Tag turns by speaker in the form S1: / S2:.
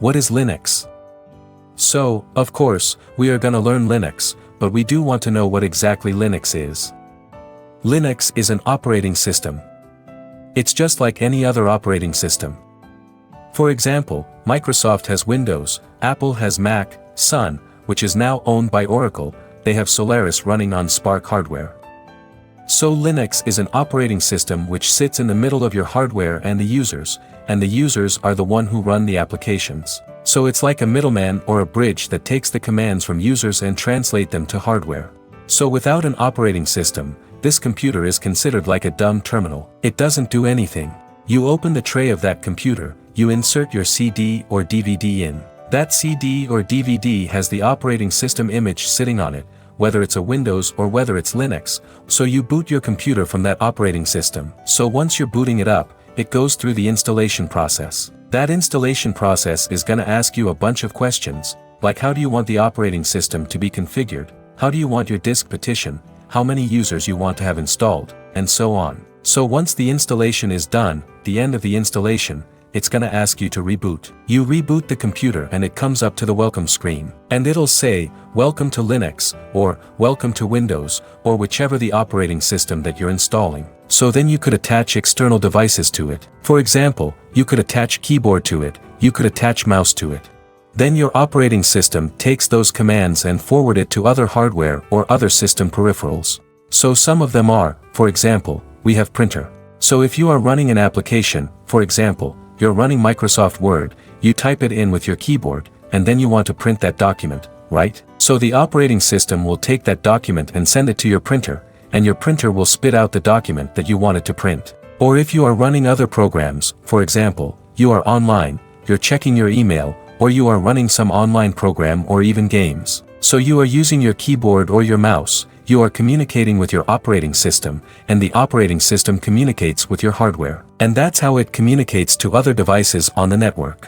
S1: what is Linux? So, of course, we are gonna learn Linux, but we do want to know what exactly Linux is. Linux is an operating system. It's just like any other operating system. For example, Microsoft has Windows, Apple has Mac, Sun, which is now owned by Oracle, they have Solaris running on Spark hardware. So Linux is an operating system which sits in the middle of your hardware and the users are the one who run the applications. So it's like a middleman or a bridge that takes the commands from users and translate them to hardware. So without an operating system, this computer is considered like a dumb terminal. It doesn't do anything. You open the tray of that computer, you insert your CD or DVD in. That CD or DVD has the operating system image sitting on it, whether it's a Windows or whether it's Linux, so you boot your computer from that operating system. So once you're booting it up, it goes through the installation process. That installation process is gonna ask you a bunch of questions, like how do you want the operating system to be configured, how do you want your disk partition, how many users you want to have installed, and so on. So once the installation is done, the end of the installation, it's gonna ask you to reboot. You reboot the computer and it comes up to the welcome screen. And it'll say, welcome to Linux, or welcome to Windows, or whichever the operating system that you're installing. So then you could attach external devices to it. For example, you could attach keyboard to it, you could attach mouse to it. Then your operating system takes those commands and forward it to other hardware or other system peripherals. So some of them are, for example, we have printer. So if you are running an application, for example, you're running Microsoft Word, you type it in with your keyboard, and then you want to print that document, right? So the operating system will take that document and send it to your printer, and your printer will spit out the document that you wanted to print. Or if you are running other programs, for example, you are online, you're checking your email, or you are running some online program or even games. So you are using your keyboard or your mouse, you are communicating with your operating system, and the operating system communicates with your hardware. And that's how it communicates to other devices on the network.